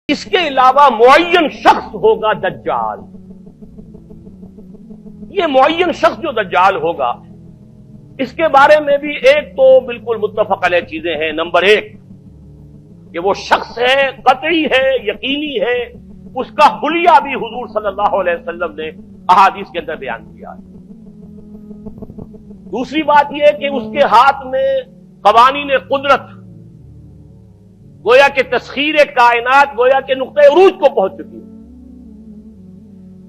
اس کے علاوہ معین شخص ہوگا دجال. یہ معین شخص جو دجال ہوگا اس کے بارے میں بھی ایک تو بالکل متفق علیہ چیزیں ہیں. نمبر ایک کہ وہ شخص ہے، قطعی ہے، یقینی ہے، اس کا حلیہ بھی حضور صلی اللہ علیہ وسلم نے احادیث کے اندر بیان کیا ہے. دوسری بات یہ کہ اس کے ہاتھ میں قوانین قدرت، گویا کہ تسخیر کائنات گویا کہ نقطہ عروج کو پہنچ چکی ہے.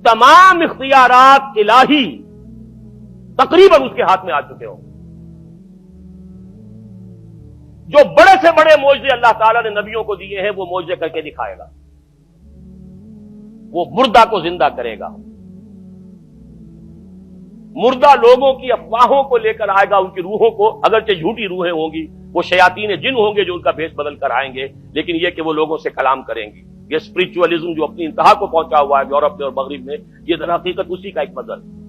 تمام اختیارات الہی تقریباً اس کے ہاتھ میں آ چکے ہوں. جو بڑے سے بڑے معجزے اللہ تعالیٰ نے نبیوں کو دیے ہیں وہ معجزے کر کے دکھائے گا. وہ مردہ کو زندہ کرے گا، مردہ لوگوں کی افواہوں کو لے کر آئے گا، ان کی روحوں کو، اگرچہ جھوٹی روحیں ہوں گی، وہ شیاطین جن ہوں گے جو ان کا بھیس بدل کر آئیں گے، لیکن یہ کہ وہ لوگوں سے کلام کریں گی. یہ اسپرچولیزم جو اپنی انتہا کو پہنچا ہوا ہے یورپ میں اور مغرب میں، یہ در حقیقت اسی کا ایک مظہر ہے.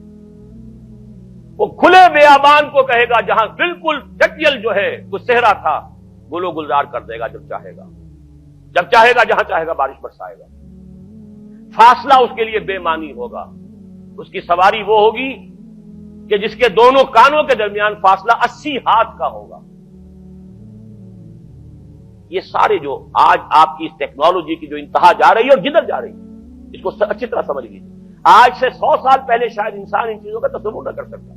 وہ کھلے بیابان کو کہے گا جہاں بالکل ٹکیل جو ہے وہ صحرا تھا، گلو گلزار کر دے گا جب چاہے گا. جب چاہے گا، جہاں چاہے گا بارش برسائے گا. فاصلہ اس کے لیے بے معنی ہوگا. اس کی سواری وہ ہوگی کہ جس کے دونوں کانوں کے درمیان فاصلہ 80 ہاتھ کا ہوگا. یہ سارے جو آج آپ کی اس ٹیکنالوجی کی جو انتہا جا رہی ہے اور جدھر جا رہی ہے، اس کو اچھی طرح سمجھ لیجیے. آج سے 100 سال پہلے شاید انسان ان چیزوں کا تصور نہ کر سکتا.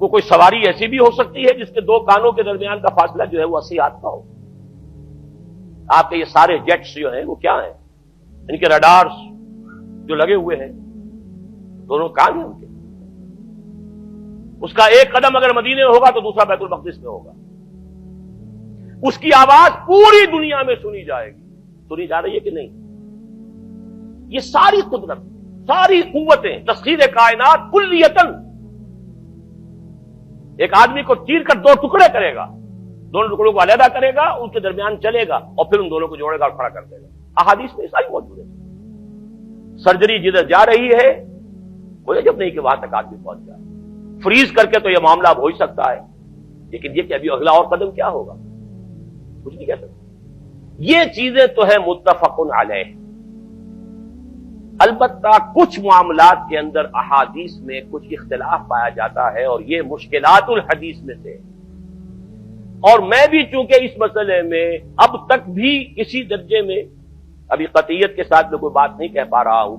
وہ کوئی سواری ایسی بھی ہو سکتی ہے جس کے دو کانوں کے درمیان کا فاصلہ جو ہے وہ 80 ہاتھ کا ہو. آپ کے یہ سارے جیٹس جو ہیں وہ کیا ہیں؟ ان کے رڈارز جو لگے ہوئے ہیں، دونوں کان ہیں ان کے. اس کا ایک قدم اگر مدینے میں ہوگا تو دوسرا بیت المقدس میں ہوگا. اس کی آواز پوری دنیا میں سنی جائے گی. سنی جا رہی ہے کہ نہیں؟ یہ ساری قدرت، ساری قوتیں، تسخیر کائنات کلیتاً ایک آدمی کو چیر کر دو ٹکڑے کرے گا، دونوں ٹکڑوں کو علیحدہ کرے گا، ان کے درمیان چلے گا اور پھر ان دونوں کو جوڑے گا اور کھڑا کر دے گا. احادیث میں ساری موجود ہے. سرجری جدھر جا رہی ہے وہ جب نہیں کہ وہاں تک آدمی پہنچ جائے. فریز کر کے تو یہ معاملہ اب ہو ہی سکتا ہے، لیکن یہ کہ ابھی اگلا اور قدم کیا ہوگا کچھ نہیں کہہ سکتے. یہ چیزیں تو ہے متفق علیہ. البتہ کچھ معاملات کے اندر احادیث میں کچھ اختلاف پایا جاتا ہے اور یہ مشکلات الحدیث میں سے. اور میں بھی چونکہ اس مسئلے میں اب تک بھی کسی درجے میں، ابھی قطعیت کے ساتھ میں کوئی بات نہیں کہہ پا رہا ہوں،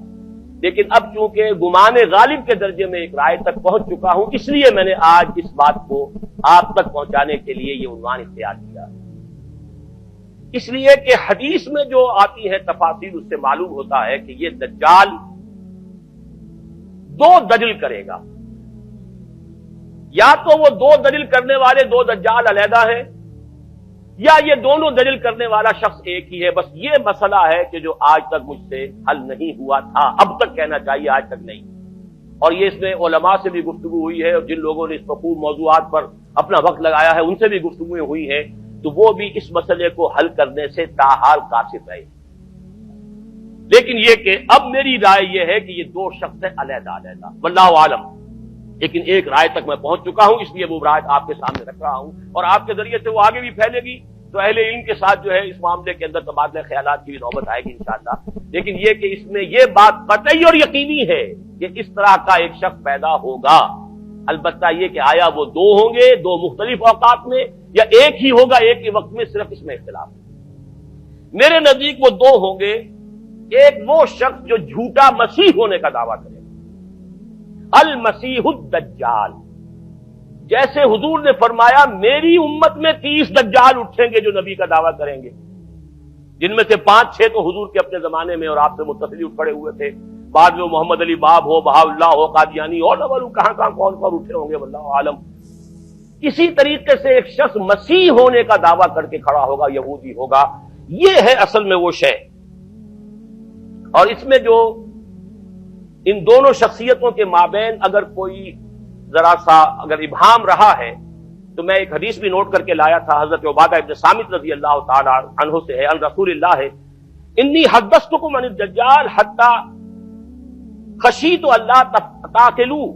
لیکن اب چونکہ گمان غالب کے درجے میں ایک رائے تک پہنچ چکا ہوں، اس لیے میں نے آج اس بات کو آپ تک پہنچانے کے لیے یہ عنوان اختیار کیا. اس لیے کہ حدیث میں جو آتی ہے تفاصیل، اس سے معلوم ہوتا ہے کہ یہ دجال دو دجل کرے گا. یا تو وہ دو دجل کرنے والے دو دجال علیحدہ ہیں، یا یہ دونوں دجل کرنے والا شخص ایک ہی ہے. بس یہ مسئلہ ہے کہ جو آج تک مجھ سے حل نہیں ہوا تھا، اب تک کہنا چاہیے آج تک نہیں. اور یہ اس میں علماء سے بھی گفتگو ہوئی ہے، اور جن لوگوں نے اس مفہوم موضوعات پر اپنا وقت لگایا ہے ان سے بھی گفتگویں ہوئی ہیں، تو وہ بھی اس مسئلے کو حل کرنے سے تاحال قاصر رہے. لیکن یہ کہ اب میری رائے یہ ہے کہ یہ دو شخص ہیں علیحدہ علیحدہ، واللہ عالم. لیکن ایک رائے تک میں پہنچ چکا ہوں، اس لیے وہ رائے آپ کے سامنے رکھ رہا ہوں، اور آپ کے ذریعے سے وہ آگے بھی پھیلے گی تو اہل علم کے ساتھ جو ہے اس معاملے کے اندر تبادلہ خیالات کی بھی نوبت آئے گی انشاءاللہ. لیکن یہ کہ اس میں یہ بات قطعی اور یقینی ہے کہ اس طرح کا ایک شخص پیدا ہوگا. البتہ یہ کہ آیا وہ دو ہوں گے دو مختلف اوقات میں، یا ایک ہی ہوگا ایک ہی وقت میں، صرف اس میں اختلاف ہے. میرے نزدیک وہ دو ہوں گے. ایک وہ شخص جو جھوٹا مسیح ہونے کا دعویٰ کرے گا، المسیح الدجال. جیسے حضور نے فرمایا میری امت میں 30 دجال اٹھیں گے جو نبی کا دعویٰ کریں گے، جن میں سے 5-6 تو حضور کے اپنے زمانے میں اور آپ سے متصل اٹھ کھڑے ہوئے تھے. بعد میں محمد علی باب ہو، بہاء اللہ ہو، قادیانی اور کہاں کون اٹھے ہوں گے واللہ عالم. اسی طریقے سے ایک شخص مسیح ہونے کا دعویٰ کر کے کھڑا ہوگا، یہودی ہوگا. یہ ہے اصل میں وہ شے. اور اس میں جو ان دونوں شخصیتوں کے مابین اگر کوئی ذرا سا اگر ابہام رہا ہے تو میں ایک حدیث بھی نوٹ کر کے لایا تھا، حضرت عبادہ ابن صامت رضی اللہ تعالی عنہ سے ہے، عن رسول اللہ ہے، انی حدثتکم عن الدجال حتی خشیت اللہ تعقلوا.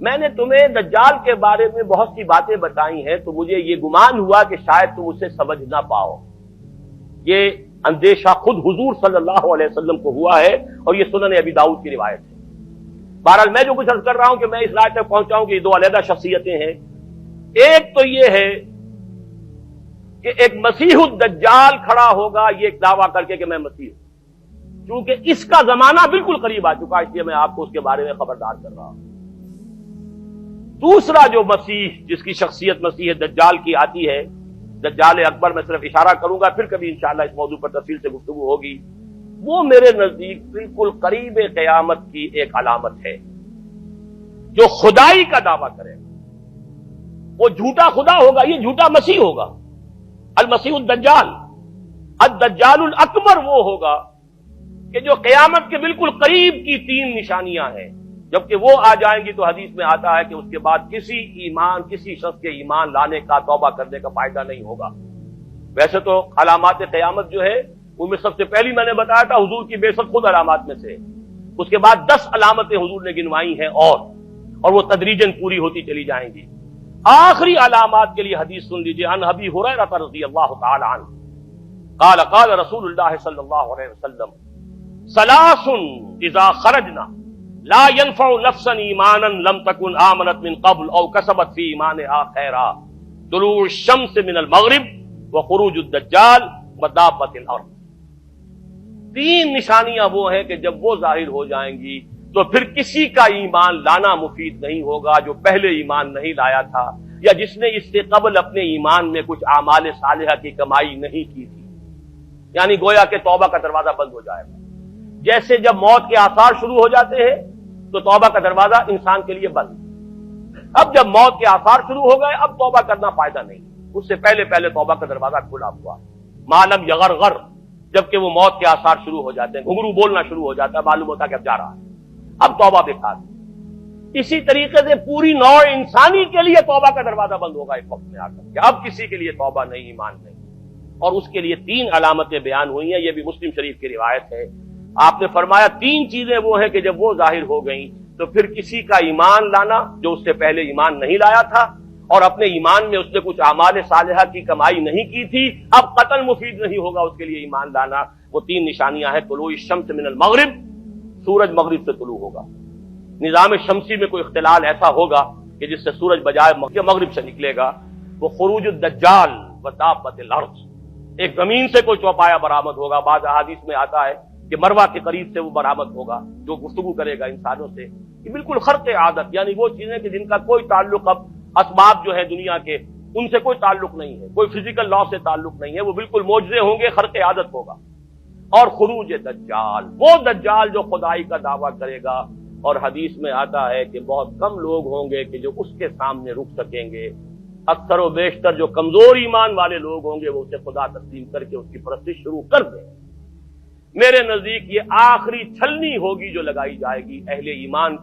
میں نے تمہیں دجال کے بارے میں بہت سی باتیں بتائی ہیں تو مجھے یہ گمان ہوا کہ شاید تم اسے سمجھ نہ پاؤ. یہ اندیشہ خود حضور صلی اللہ علیہ وسلم کو ہوا ہے، اور یہ سنن ابی داؤد کی روایت ہے۔ بہرحال میں جو کچھ عرض کر رہا ہوں کہ میں اس رائے تک پہنچا ہوں کہ یہ دو علیحدہ شخصیتیں ہیں۔ ایک تو یہ ہے کہ ایک مسیح الدجال کھڑا ہوگا یہ ایک دعویٰ کر کے کہ میں مسیح ہوں، چونکہ اس کا زمانہ بالکل قریب آ چکا، اس لیے میں آپ کو اس کے بارے میں خبردار کر رہا ہوں۔ دوسرا جو مسیح جس کی شخصیت مسیح دجال کی آتی ہے، دجال اکبر، میں صرف اشارہ کروں گا، پھر کبھی انشاءاللہ اس موضوع پر تفصیل سے گفتگو ہوگی، وہ میرے نزدیک بالکل قریب قیامت کی ایک علامت ہے۔ جو خدائی کا دعویٰ کرے وہ جھوٹا خدا ہوگا، یہ جھوٹا مسیح ہوگا، المسیح الدجال۔ الدجال الاکبر وہ ہوگا کہ جو قیامت کے بالکل قریب کی تین نشانیاں ہیں، جبکہ وہ آ جائیں گی تو حدیث میں آتا ہے کہ اس کے بعد کسی شخص کے ایمان لانے کا، توبہ کرنے کا فائدہ نہیں ہوگا۔ ویسے تو علامات قیامت جو ہے ان میں سب سے پہلی میں نے بتایا تھا حضور کی بعثت خود علامات میں سے، اس کے بعد 10 علامتیں حضور نے گنوائی ہیں، اور وہ تدریجاً پوری ہوتی چلی جائیں گی۔ آخری علامات کے لیے حدیث سن لیجیے، عن ابی ہریرہ رضی اللہ تعالی عنہ قال قال رسول اللہ صلی اللہ علیہ وسلم ثلاث اذا خرجنا لا ينفع نفسا ایمانا لم تكن آمنت من قبل او کسبت فی ایمانها خیرا، طلوع الشمس من المغرب وخروج الدجال ودابۃ الارض۔ تین نشانیاں وہ ہیں کہ جب وہ ظاہر ہو جائیں گی تو پھر کسی کا ایمان لانا مفید نہیں ہوگا جو پہلے ایمان نہیں لایا تھا، یا جس نے اس سے قبل اپنے ایمان میں کچھ اعمال صالحہ کی کمائی نہیں کی تھی، یعنی گویا کہ توبہ کا دروازہ بند ہو جائے گا۔ جیسے جب موت کے آثار شروع ہو جاتے ہیں تو توبہ کا دروازہ انسان کے لیے بند، اب جب موت کے آثار شروع ہو گئے اب توبہ کرنا فائدہ نہیں، اس سے پہلے توبہ کا دروازہ کھلا ہوا، معلوم یغرغر، جبکہ وہ موت کے آثار شروع ہو جاتے ہیں، گھنگرو بولنا شروع ہو جاتا ہے، معلوم ہوتا ہے کہ اب جا رہا ہے، اب توبہ بیکار۔ اسی طریقے سے پوری نوع انسانی کے لیے توبہ کا دروازہ بند ہوگا ایک وقت میں آ کر کہ اب کسی کے لیے توبہ نہیں، ایمان نہیں، اور اس کے لیے تین علامتیں بیان ہوئی ہیں، یہ بھی مسلم شریف کی روایت ہے۔ آپ نے فرمایا تین چیزیں وہ ہیں کہ جب وہ ظاہر ہو گئیں تو پھر کسی کا ایمان لانا جو اس سے پہلے ایمان نہیں لایا تھا، اور اپنے ایمان میں اس نے کچھ اعمال صالحہ کی کمائی نہیں کی تھی، اب قتل مفید نہیں ہوگا اس کے لیے ایمان لانا۔ وہ تین نشانیاں ہیں، طلوع الشمس من المغرب، سورج مغرب سے طلوع ہوگا، نظام شمسی میں کوئی اختلال ایسا ہوگا کہ جس سے سورج بجائے مغرب سے نکلے گا، وہ خروج الدجال ودابۃ الارض، ایک زمین سے کوئی چوپایا برآمد ہوگا، بعض احادیث میں آتا ہے کہ مروہ کے قریب سے وہ برآمد ہوگا جو گفتگو کرے گا انسانوں سے، یہ بالکل خرق عادت، یعنی وہ چیزیں کہ جن کا کوئی تعلق اب اسباب جو ہے دنیا کے ان سے کوئی تعلق نہیں ہے، کوئی فزیکل لا سے تعلق نہیں ہے، وہ بالکل معجزے ہوں گے، خرق عادت ہوگا۔ اور خروج دجال، وہ دجال جو خدائی کا دعویٰ کرے گا، اور حدیث میں آتا ہے کہ بہت کم لوگ ہوں گے کہ جو اس کے سامنے رک سکیں گے، اکثر و بیشتر جو کمزور ایمان والے لوگ ہوں گے وہ اسے خدا تسلیم کر کے اس کی پرستش شروع کر دیں۔ میرے نزدیک یہ آخری چھلنی ہوگی جو لگائی جائے گی اہل ایمان